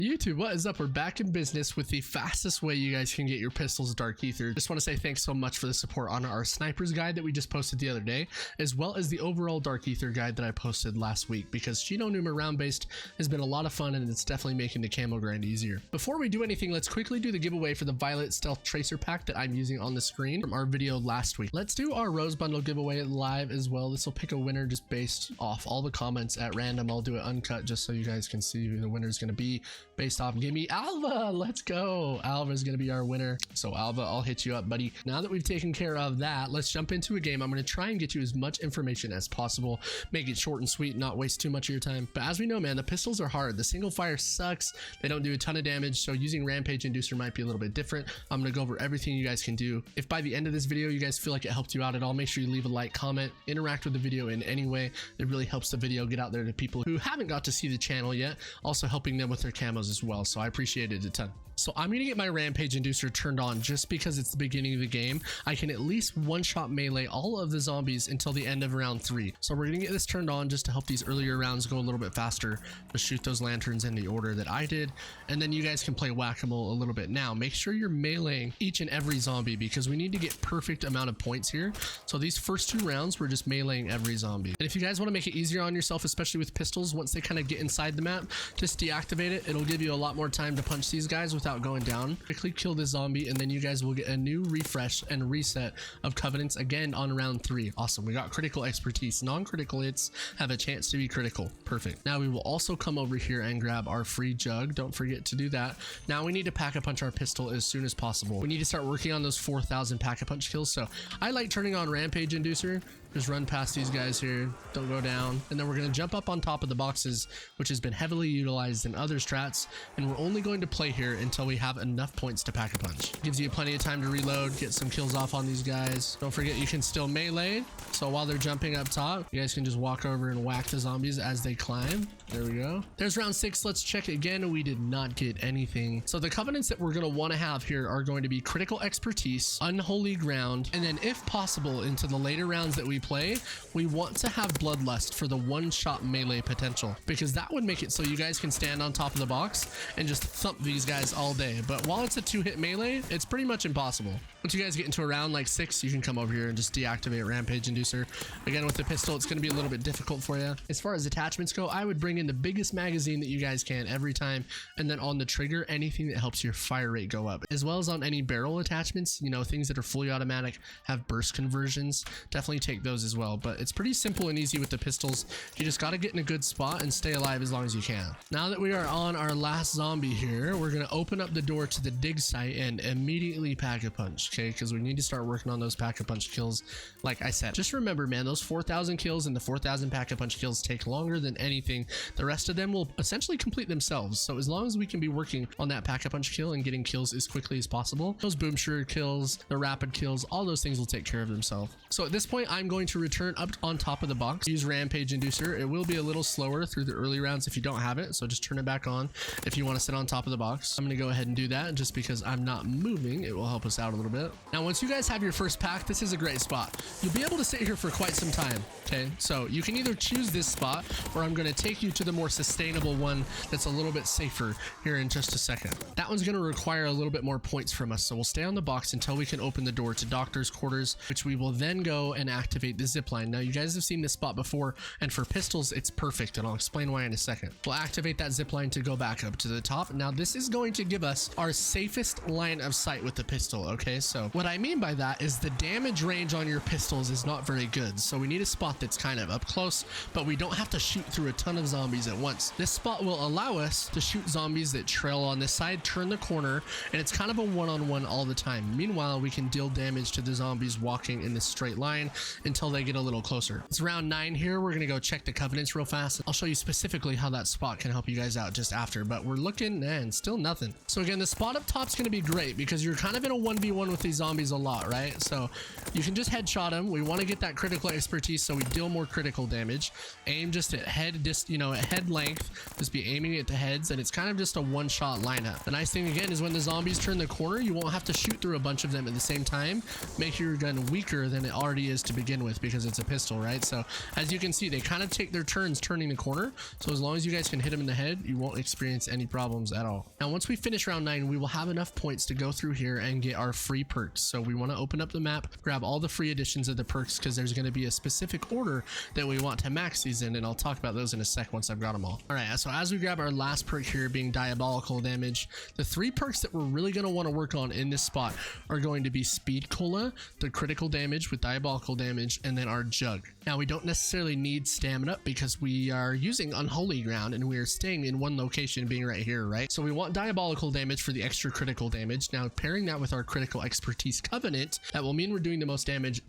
YouTube, what is up? We're back in business with the fastest way you guys can get your pistols Dark Aether. Just want to say thanks so much for the support on our snipers guide that we just posted the other day, as well as the overall Dark Aether guide that I posted last week, because Chino Numa round based has been a lot of fun and it's definitely making the camo grind easier. Before we do anything, let's quickly do the giveaway for the Violet Stealth Tracer pack that I'm using on the screen from our video last week. Let's do our Rose Bundle giveaway live as well. This will pick a winner just based off all the comments at random. I'll do it uncut just so you guys can see who the winner is going to be based off. Give me Alva. Let's go. Alva is going to be our winner. So Alva, I'll hit you up, buddy. Now that we've taken care of that, let's jump into a game. I'm going to try and get you as much information as possible. Make it short and sweet, not waste too much of your time. But as we know, man, the pistols are hard. The single fire sucks. They don't do a ton of damage. So using Rampage Inducer might be a little bit different. I'm going to go over everything you guys can do. If by the end of this video, you guys feel like it helped you out at all, make sure you leave a like, comment, interact with the video in any way. It really helps the video get out there to people who haven't got to see the channel yet, also helping them with their camos as well. So I appreciate it a ton. So I'm gonna get my Rampage Inducer turned on just because it's the beginning of the game. I can at least one-shot melee all of the zombies until the end of round 3. So we're gonna get this turned on just to help these earlier rounds go a little bit faster, to shoot those lanterns in the order that I did, and then you guys can play whack-a-mole a little bit. Now make sure you're meleeing each and every zombie because we need to get perfect amount of points here. So these first 2 rounds we're just meleeing every zombie. And if you guys want to make it easier on yourself, especially with pistols, once they kind of get inside the map, just deactivate it. It'll give you a lot more time to punch these guys without going down. Quickly kill this zombie and then you guys will get a new refresh and reset of covenants again on round 3. Awesome. We got critical expertise. Non-critical hits have a chance to be critical. Perfect. Now we will also come over here and grab our free jug. Don't forget to do that. Now we need to pack-a-punch our pistol as soon as possible. We need to start working on those 4,000 pack-a-punch kills. So I like turning on Rampage Inducer. Just run past these guys here, don't go down, and then we're going to jump up on top of the boxes, which has been heavily utilized in other strats, and we're only going to play here until we have enough points to pack a punch. Gives you plenty of time to reload, get some kills off on these guys. Don't forget you can still melee, so while they're jumping up top, you guys can just walk over and whack the zombies as they climb. There we go. There's round 6. Let's check again. We did not get anything. So the covenants that we're going to want to have here are going to be critical expertise, unholy ground, and then if possible into the later rounds that we play, we want to have bloodlust for the one-shot melee potential, because that would make it so you guys can stand on top of the box and just thump these guys all day. But while it's a 2-hit melee, it's pretty much impossible. Once you guys get into a round like 6, you can come over here and just deactivate Rampage Inducer. Again, with the pistol, it's going to be a little bit difficult for you. As far as attachments go, I would bring in the biggest magazine that you guys can every time, and then on the trigger, anything that helps your fire rate go up, as well as on any barrel attachments. You know, things that are fully automatic, have burst conversions, definitely take those as well. But it's pretty simple and easy with the pistols. You just got to get in a good spot and stay alive as long as you can. Now that we are on our last zombie here, we're going to open up the door to the dig site and immediately pack a punch, okay? Because we need to start working on those pack a punch kills. Like I said, just remember, man, those 4,000 kills and the 4,000 pack a punch kills take longer than anything. The rest of them will essentially complete themselves. So as long as we can be working on that pack a punch kill and getting kills as quickly as possible, those boom shooter kills, the rapid kills, all those things will take care of themselves. So at this point, I'm going to return up on top of the box. Use Rampage Inducer. It will be a little slower through the early rounds if you don't have it, so just turn it back on if you want to sit on top of the box. I'm going to go ahead and do that just because I'm not moving. It will help us out a little bit. Now once you guys have your first pack, this is a great spot. You'll be able to sit here for quite some time, okay? So you can either choose this spot, or I'm going to take you to the more sustainable one that's a little bit safer here in just a second. That one's going to require a little bit more points from us, so we'll stay on the box until we can open the door to Doctor's Quarters, which we will then go and activate the zip line. Now you guys have seen this spot before, and for pistols it's perfect, and I'll explain why in a second. We'll activate that zip line to go back up to the top. Now this is going to give us our safest line of sight with the pistol, okay? So what I mean by that is the damage range on your pistols is not very good, so we need a spot that's kind of up close, but we don't have to shoot through a ton of zombies at once. This spot will allow us to shoot zombies that trail on this side, turn the corner, and it's kind of a one-on-one all the time. Meanwhile, we can deal damage to the zombies walking in this straight line until they get a little closer. It's round 9 here. We're gonna go check the covenants real fast. I'll show you specifically how that spot can help you guys out just after, but we're looking and still nothing. So again, the spot up top's gonna be great because you're kind of in a 1v1 with these zombies a lot, right? So you can just headshot them. We want to get that critical expertise so we deal more critical damage. Aim just at head, you know, at head length. Just be aiming it to heads, and it's kind of just a one-shot lineup. The nice thing again is when the zombies turn the corner, you won't have to shoot through a bunch of them at the same time. Make your gun weaker than it already is to begin with. with because it's a pistol, right? So as you can see, they kind of take their turns turning the corner. So as long as you guys can hit them in the head, you won't experience any problems at all. Now, once we finish round 9, we will have enough points to go through here and get our free perks. So we want to open up the map, grab all the free editions of the perks, because there's going to be a specific order that we want to max these in, and I'll talk about those in a sec once I've got them all. All right, so as we grab our last perk here, being diabolical damage, the 3 perks that we're really going to want to work on in this spot are going to be speed cola, the critical damage with diabolical damage, and then our jug. Now, we don't necessarily need stamina because we are using unholy ground and we are staying in one location, being right here, right? So we want diabolical damage for the extra critical damage. Now, pairing that with our critical expertise covenant, that will mean we're doing the most damage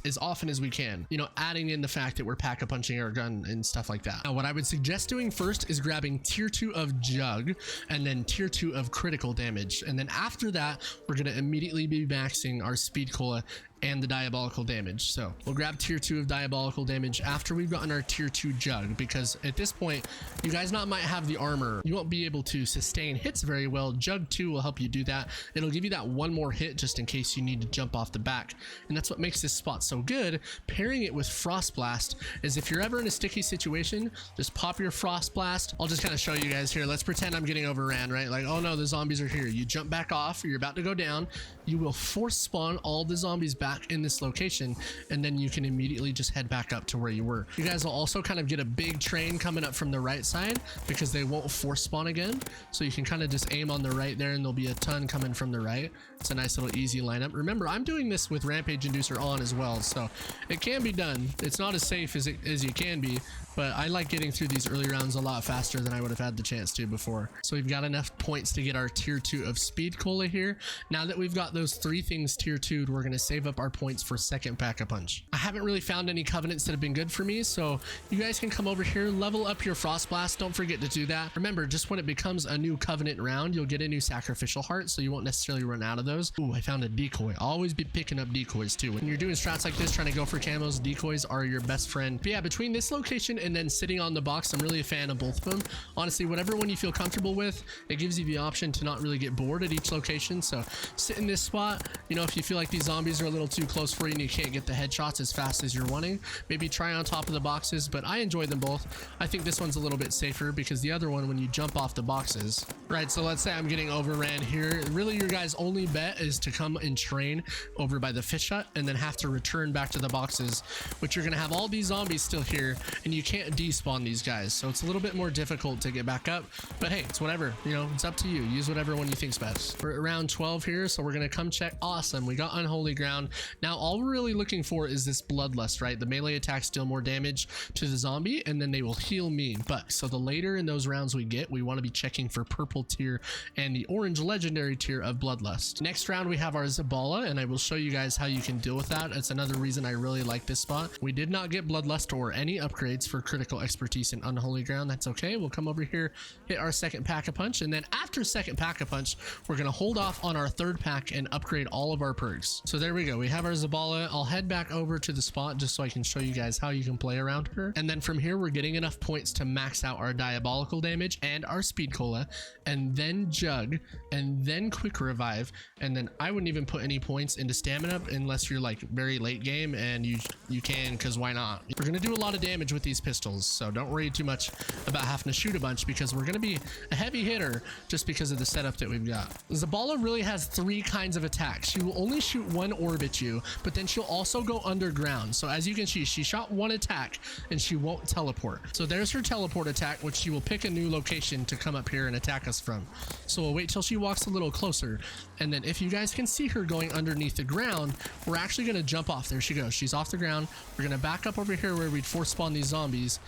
as often as we can, you know, adding in the fact that we're pack-a-punching our gun and stuff like that. Now, what I would suggest doing first is grabbing tier 2 of jug and then tier 2 of critical damage, and then after that we're going to immediately be maxing our speed cola and the diabolical damage. So we'll grab tier 2 of diabolical damage after we've gotten our tier 2 jug, because at this point you guys might have the armor, you won't be able to sustain hits very well. Jug 2 will help you do that. It'll give you that one more hit just in case you need to jump off the back, and that's what makes this spot so good. Pairing it with frost blast is, if you're ever in a sticky situation, just pop your frost blast. I'll just kind of show you guys here. Let's pretend I'm getting overran, right? Like, oh no, the zombies are here. You jump back off, you're about to go down, you will force spawn all the zombies back in this location, and then you can immediately just head back up to where you were. You guys will also kind of get a big train coming up from the right side because they won't force spawn again, so you can kind of just aim on the right there and there'll be a ton coming from the right. It's a nice little easy lineup. Remember, I'm doing this with Rampage Inducer on as well, so it can be done. It's not as safe as you can be, but I like getting through these early rounds a lot faster than I would have had the chance to before. So we've got enough points to get our tier 2 of speed cola here. Now that we've got those 3 things tier 2'd, we're going to save up our points for second pack-a-punch. I haven't really found any covenants that have been good for me, so you guys can come over here, level up your frost blast. Don't forget to do that. Remember, just when it becomes a new covenant round, you'll get a new sacrificial heart, so you won't necessarily run out of those. Ooh, I found a decoy. Always be picking up decoys too. When you're doing strats like this, trying to go for camos, decoys are your best friend. But yeah, between this location and then sitting on the box, I'm really a fan of both of them. Honestly, whatever one you feel comfortable with, it gives you the option to not really get bored at each location. So sit in this spot. You know, if you feel like these zombies are a little too close for you and you can't get the headshots as fast as you're wanting, maybe try on top of the boxes, but I enjoy them both. I think this one's a little bit safer because the other one, when you jump off the boxes, right? So let's say I'm getting overran here. Really, your guys' only bet is to come and train over by the fish hut and then have to return back to the boxes, which you're going to have all these zombies still here and you can't despawn these guys. So it's a little bit more difficult to get back up, but hey, it's whatever, you know, it's up to you. Use whatever one you think's best. We're at round 12 here, so we're going to come check. Awesome. We got unholy ground. Now, all we're really looking for is this bloodlust, right? The melee attacks deal more damage to the zombie and then they will heal me. But so the later in those rounds we get, we want to be checking for purple tier and the orange legendary tier of bloodlust. Next round we have our Zabala, and I will show you guys how you can deal with that. It's another reason I really like this spot. We did not get bloodlust or any upgrades for critical expertise in unholy ground. That's okay. We'll come over here, hit our second pack-a-punch, and then after second pack-a-punch, we're going to hold off on our third pack and upgrade all of our perks. So there we go. We have our Zabala. I'll head back over to the spot just so I can show you guys how you can play around her. And then from here, we're getting enough points to max out our diabolical damage and our speed cola, and then jug, and then quick revive. And then I wouldn't even put any points into stamina unless you're like very late game, and you can, because why not? We're going to do a lot of damage with these pistols, so don't worry too much about having to shoot a bunch because we're going to be a heavy hitter just because of the setup that we've got. Zabala really has 3 kinds of attacks. She will only shoot 1 orb at you, but then she'll also go underground. So as you can see, she shot 1 attack and she won't teleport. So there's her teleport attack, which she will pick a new location to come up here and attack us from. So we'll wait till she walks a little closer, and then if you guys can see her going underneath the ground, we're actually going to jump off. There she goes. She's off the ground. We're going to back up over here where we'd force spawn these zombies,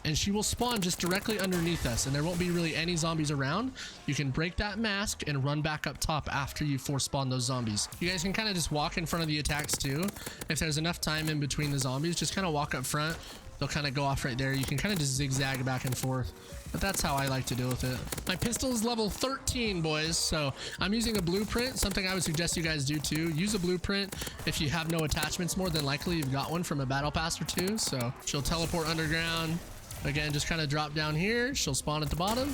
and she will spawn just directly underneath us, and there won't be really any zombies around. You can break that mask and run back up top after you force spawn those zombies. You guys can kind of just walk in front of the attacks too. If there's enough time in between the zombies, just kind of walk up front. They'll kind of go off right there. You can kind of just zigzag back and forth, but that's how I like to deal with it. My pistol is level 13, boys, so I'm using a blueprint, something I would suggest you guys do too. Use a blueprint. If you have no attachments, more than likely you've got one from a battle pass or 2. So she'll teleport underground. Again, just kind of drop down here. She'll spawn at the bottom.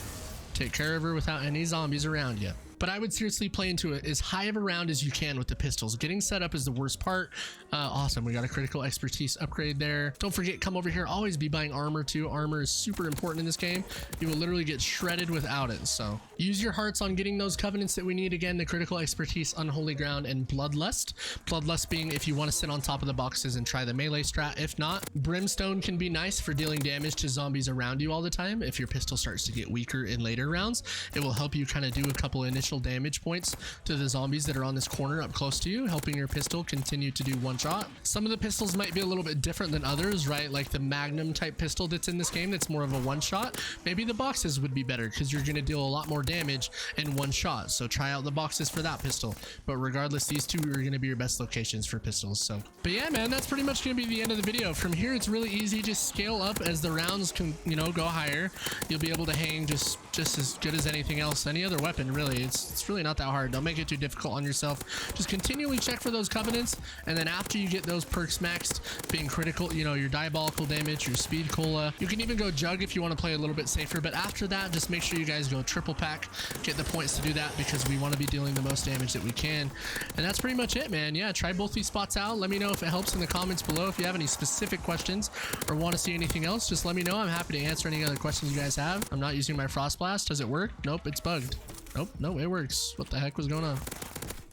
Take care of her without any zombies around you. but I would seriously play into it as high of a round as you can with the pistols. Getting set up is the worst part. Awesome, we got a critical expertise upgrade there. Don't forget, come over here, always be buying armor too. Armor is super important in this game. You will literally get shredded without it, so use your hearts on getting those covenants that we need. Again, the critical expertise, unholy ground, and bloodlust. Bloodlust being if you want to sit on top of the boxes and try the melee strat. If not, brimstone can be nice for dealing damage to zombies around you all the time. If your pistol starts to get weaker in later rounds, it will help you kind of do a couple initial damage points to the zombies that are on this corner up close to you, helping your pistol continue to do one shot. Some of the pistols might be a little bit different than others, right? Like the Magnum type pistol that's in this game that's more of a one shot. Maybe the boxes would be better because you're going to deal a lot more damage in one shot, so try out the boxes for that pistol. But regardless, these two are going to be your best locations for pistols. So but yeah, man, that's pretty much going to be the end of the video. From here it's really easy. Just scale up as the rounds can, you know, go higher. You'll be able to hang just as good as anything else, any other weapon really. It's really not that hard. Don't make it too difficult on yourself. Just continually check for those covenants, and then after you get those perks maxed, being critical, you know, your diabolical damage, your speed cola, you can even go jug if you want to play a little bit safer. But after that, just make sure you guys go triple pack, get the points to do that, because we want to be dealing the most damage that we can. And that's pretty much it, man. Yeah, try both these spots out. Let me know if it helps in the comments below. If you have any specific questions or want to see anything else, just let me know. I'm happy to answer any other questions you guys have. I'm not using my frost blast. Does it work? Nope, it's bugged. Nope, no, it works. What the heck was going on?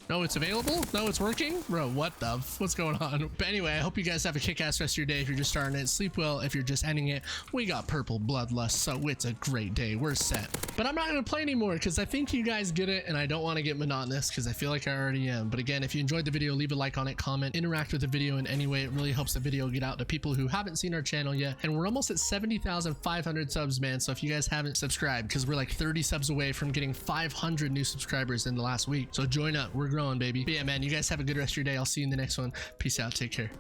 No, it's available? No, it's working? Bro, what's going on? But anyway, I hope you guys have a kick-ass rest of your day if you're just starting it. Sleep well if you're just ending it. We got purple bloodlust, so it's a great day. We're set. But I'm not going to play anymore because I think you guys get it, and I don't want to get monotonous because I feel like I already am. But again, if you enjoyed the video, leave a like on it, comment, interact with the video in any way. It really helps the video get out to people who haven't seen our channel yet. And we're almost at 70,500 subs, man. So if you guys haven't subscribed, because we're like 30 subs away from getting 500 new subscribers in the last week. So join up. We're growing, baby. But yeah, man, you guys have a good rest of your day. I'll see you in the next one. Peace out. Take care.